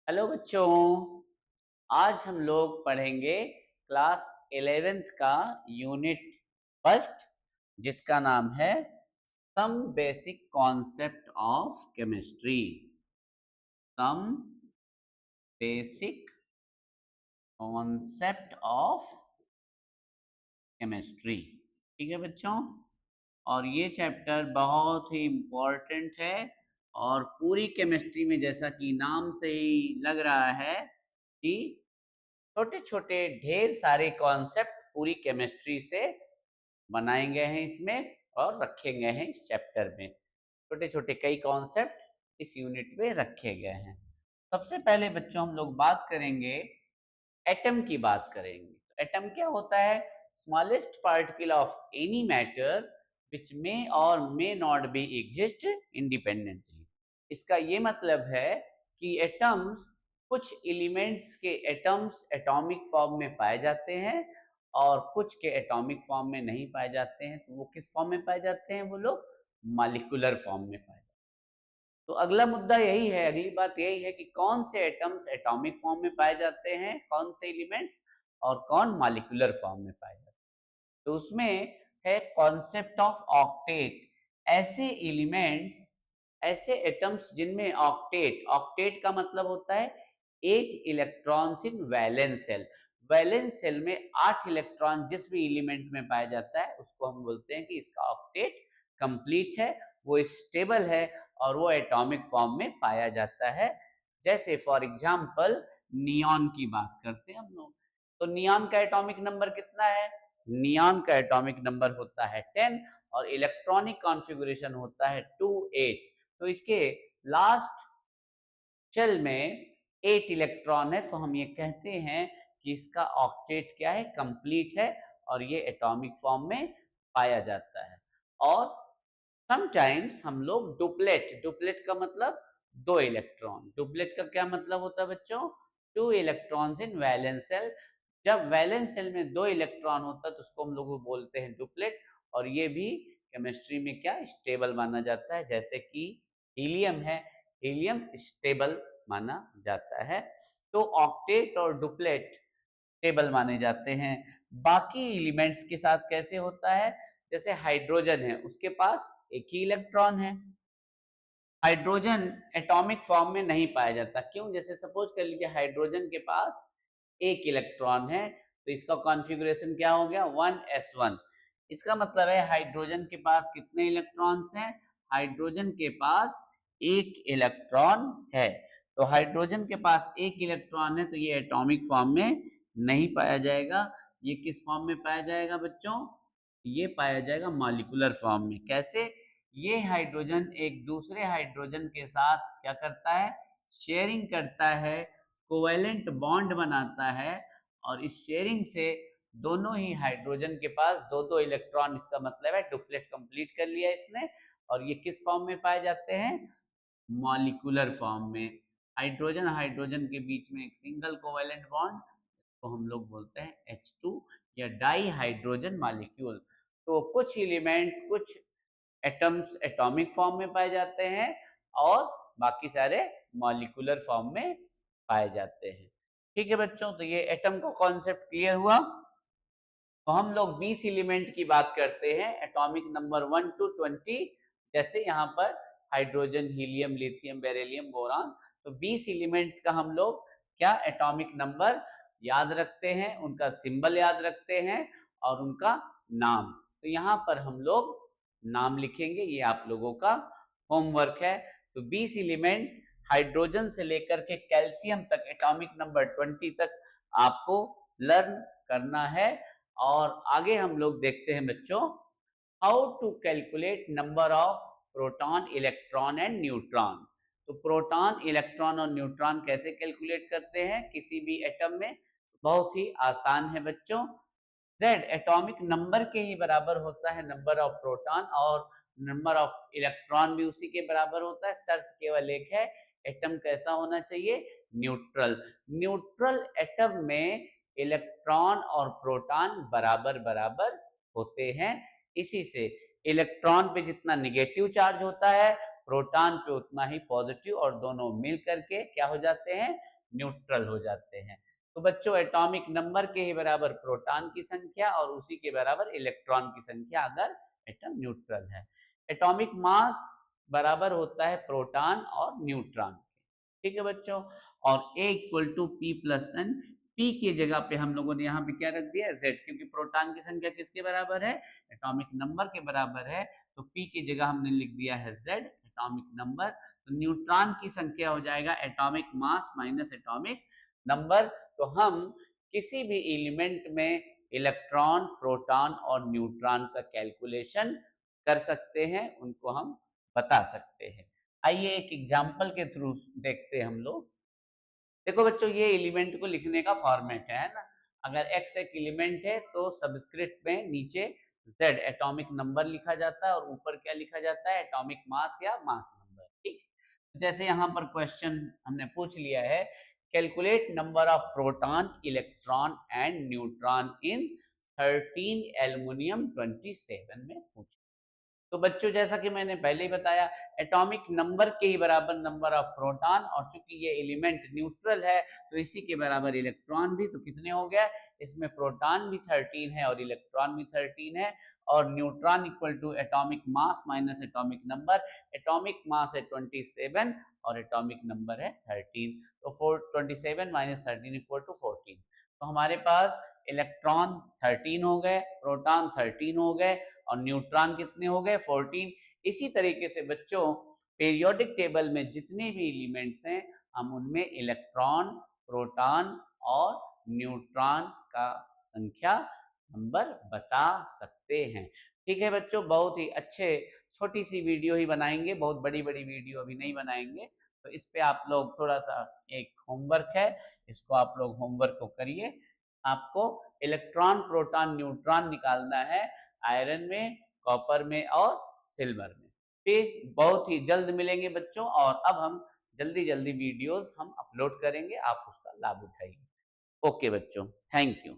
Hello बच्चों, आज हम लोग पढ़ेंगे क्लास 11th का यूनिट फर्स्ट, जिसका नाम है some basic concept of chemistry. Some basic concept of chemistry. ठीक है बच्चों, और ये चैप्टर बहुत ही इम्पोर्टेंट है और पूरी केमिस्ट्री में, जैसा कि नाम से ही लग रहा है कि छोटे छोटे ढेर सारे कॉन्सेप्ट पूरी केमिस्ट्री से बनाए गए हैं इसमें और रखे गए हैं इस चैप्टर में। छोटे छोटे कई कॉन्सेप्ट इस यूनिट में रखे गए हैं। सबसे पहले बच्चों हम लोग बात करेंगे, एटम की बात करेंगे। एटम क्या होता है? Smallest particle of any matter which may और may not be exist independently. इसका ये मतलब है कि एटम्स, कुछ एलिमेंट्स के एटम्स एटॉमिक फॉर्म में पाए जाते हैं और कुछ के एटॉमिक फॉर्म में नहीं पाए जाते हैं। तो वो किस फॉर्म में पाए जाते हैं? वो लोग मॉलिक्यूलर फॉर्म में पाए जाते हैं। तो अगला मुद्दा यही है, अगली बात यही है कि कौन से एटम्स एटॉमिक फॉर्म में पाए जाते हैं, कौन से एलिमेंट्स, और कौन मॉलिक्यूलर फॉर्म में पाए जाते हैं। तो उसमें है कॉन्सेप्ट ऑफ ऑक्टेट। ऐसे एलिमेंट्स, ऐसे एटम्स जिनमें ऑक्टेट, ऑक्टेट का मतलब होता है 8 electrons in valence shell. Valence shell में 8 इलेक्ट्रॉन जिस भी एलिमेंट में पाया जाता है उसको हम बोलते हैं कि इसका ऑक्टेट कंप्लीट है, वो स्टेबल है और वो एटॉमिक फॉर्म में पाया जाता है। जैसे फॉर एग्जांपल नियॉन की बात करते हैं हम लोग, तो नियॉन का एटॉमिक नंबर कितना है? नियॉन का एटॉमिक नंबर होता है 10 और इलेक्ट्रॉनिक कॉन्फ़िगरेशन होता है 2 8। तो इसके लास्ट शेल में 8 इलेक्ट्रॉन है, तो हम ये कहते हैं कि इसका ऑक्टेट क्या है? कंप्लीट है और ये एटॉमिक फॉर्म में पाया जाता है। और समटाइम्स हम लोग डुप्लेट, डुप्लेट का मतलब 2 इलेक्ट्रॉन, डुप्लेट का क्या मतलब होता है बच्चों? 2 इलेक्ट्रॉन्स इन वैलेंस सेल। जब वैलेंस सेल में 2 इलेक्ट्रॉन होता है तो उसको हम लोग बोलते हैं डुप्लेट, और ये भी केमिस्ट्री में क्या स्टेबल माना जाता है। जैसे कि हीलियम है, हीलियम स्टेबल माना जाता है। तो ऑक्टेट और डुप्लेट स्टेबल माने जाते हैं। बाकी एलिमेंट्स के साथ कैसे होता है? जैसे हाइड्रोजन है, उसके पास एक ही इलेक्ट्रॉन है। हाइड्रोजन एटॉमिक फॉर्म में नहीं पाया जाता। क्यों? जैसे सपोज कर लीजिए हाइड्रोजन के पास एक इलेक्ट्रॉन है, तो इसका कॉन्फ़िगरेशन क्या हो गया? 1s1। इसका मतलब है हाइड्रोजन के पास कितने इलेक्ट्रॉन्स हैं? हाइड्रोजन के पास एक इलेक्ट्रॉन है। तो हाइड्रोजन के पास एक इलेक्ट्रॉन है तो ये एटॉमिक फॉर्म में नहीं पाया जाएगा। ये किस फॉर्म में पाया जाएगा बच्चों? ये पाया जाएगा मॉलिक्यूलर फॉर्म में। कैसे? ये हाइड्रोजन एक दूसरे हाइड्रोजन के साथ क्या करता है? शेयरिंग करता है, कोवेलेंट बॉन्ड बनाता है, और इस शेयरिंग से दोनों ही हाइड्रोजन के पास दो दो इलेक्ट्रॉन, इसका मतलब है डुप्लेट कंप्लीट कर लिया इसने। और ये किस फॉर्म में पाए जाते हैं? मॉलिक्यूलर फॉर्म में। हाइड्रोजन हाइड्रोजन के बीच में एक सिंगल कोवेलेंट बॉन्ड, तो हम लोग बोलते हैं H2 या डाई हाइड्रोजन मॉलिक्यूल। तो कुछ एलिमेंट्स, कुछ एटम्स एटॉमिक फॉर्म में पाए जाते हैं और बाकी सारे मॉलिक्यूलर फॉर्म में पाए जाते हैं। ठीक है बच्चों, तो ये एटम का कॉन्सेप्ट क्लियर हुआ। तो हम लोग 20 एलिमेंट की बात करते हैं, एटॉमिक नंबर 1 to 20। जैसे यहाँ पर hydrogen, helium, lithium, beryllium, boron, तो 20 एलिमेंट्स का हम लोग क्या एटॉमिक नंबर याद रखते हैं, उनका सिंबल याद रखते हैं और उनका नाम। तो यहाँ पर हम लोग नाम लिखेंगे, ये आप लोगों का होमवर्क है। तो 20 एलिमेंट हाइड्रोजन से लेकर के कैल्शियम तक, एटॉमिक नंबर 20 तक आपको लर्न करना है। और आगे हम लोग देखते हैं बच्चों, how to calculate number of proton, electron and neutron. तो प्रोटॉन, इलेक्ट्रॉन और न्यूट्रॉन कैसे कैलकुलेट करते हैं किसी भी एटम में? बहुत ही आसान है बच्चों। Z एटॉमिक नंबर के ही बराबर होता है नंबर ऑफ प्रोटॉन, और नंबर ऑफ इलेक्ट्रॉन भी उसी के बराबर होता है। शर्त केवल एक है, एटम कैसा होना चाहिए? न्यूट्रल। न्यूट्रल एटम में इलेक्ट्रॉन और प्रोटॉन बराबर बराबर होते हैं। इसी से इलेक्ट्रॉन पे जितना निगेटिव चार्ज होता है, प्रोटॉन पे उतना ही पॉजिटिव, और दोनों मिल करके क्या हो जाते हैं? न्यूट्रल हो जाते हैं। तो बच्चों एटॉमिक नंबर के ही बराबर प्रोटॉन की संख्या और उसी के बराबर इलेक्ट्रॉन की संख्या अगर एटम न्यूट्रल है। एटॉमिक मास बराबर होता है प्रोटॉन और न्यूट्रॉन के, ठीक है बच्चों। और A equal to P plus N, P की जगह पे हम लोगों ने यहाँ पे क्या रख दिया Z, क्योंकि प्रोटॉन की संख्या किसके बराबर है, एटॉमिक नंबर के बराबर है, तो P की जगह हमने लिख दिया है Z एटॉमिक नंबर। तो न्यूट्रॉन की संख्या हो जाएगा atomic mass minus atomic number. तो हम किसी भी एलिमेंट में इलेक्ट्रॉन, प्रोटॉन और न्यूट्रॉन का कैलकुलेशन कर सकते हैं, उनको हम बता सकते हैं। आइए एक एग्जांपल के थ्रू देखते हैं हम लोग। देखो बच्चों ये एलिमेंट को लिखने का फॉर्मेट है ना, अगर x एक एलिमेंट है तो सबस्क्रिप्ट में नीचे z एटॉमिक नंबर लिखा जाता है और ऊपर क्या लिखा जाता है, एटॉमिक मास या मास नंबर, ठीक। जैसे यहाँ पर क्वेश्चन हमने पूछ लिया है, calculate number of proton, electron and neutron in 13 aluminium 27 में पूछ। तो बच्चों जैसा कि मैंने पहले ही बताया, एटॉमिक नंबर के ही बराबर नंबर ऑफ प्रोटॉन, और चूंकि ये एलिमेंट न्यूट्रल है तो इसी के बराबर इलेक्ट्रॉन भी। तो कितने हो गया, इसमें प्रोटॉन भी 13 है और इलेक्ट्रॉन भी 13 है, और neutron equal to atomic mass minus atomic number. Atomic mass है 27 और एटॉमिक नंबर है 13, तो 27 माइनस 13 इक्वल टू 14। तो हमारे पास इलेक्ट्रॉन 13 हो गए, प्रोटॉन 13 हो गए और न्यूट्रॉन कितने हो गए, 14। इसी तरीके से बच्चों पीरियोडिक टेबल में जितने भी एलिमेंट्स हैं हम उनमें इलेक्ट्रॉन, प्रोटॉन और न्यूट्रॉन का संख्या नंबर बता सकते हैं, ठीक है बच्चों। बहुत ही अच्छे, छोटी सी वीडियो ही बनाएंगे, बहुत बड़ी बड़ी वीडियो अभी नहीं बनाएंगे। तो इस पे आप लोग थोड़ा सा एक होमवर्क है, इसको आप लोग होमवर्क को करिए। आपको इलेक्ट्रॉन, प्रोटॉन, न्यूट्रॉन निकालना है आयरन में, कॉपर में और सिल्वर में। फिर बहुत ही जल्द मिलेंगे बच्चों, और अब हम जल्दी जल्दी वीडियोस हम अपलोड करेंगे, आप उसका लाभ उठाइए। ओके बच्चों, थैंक यू।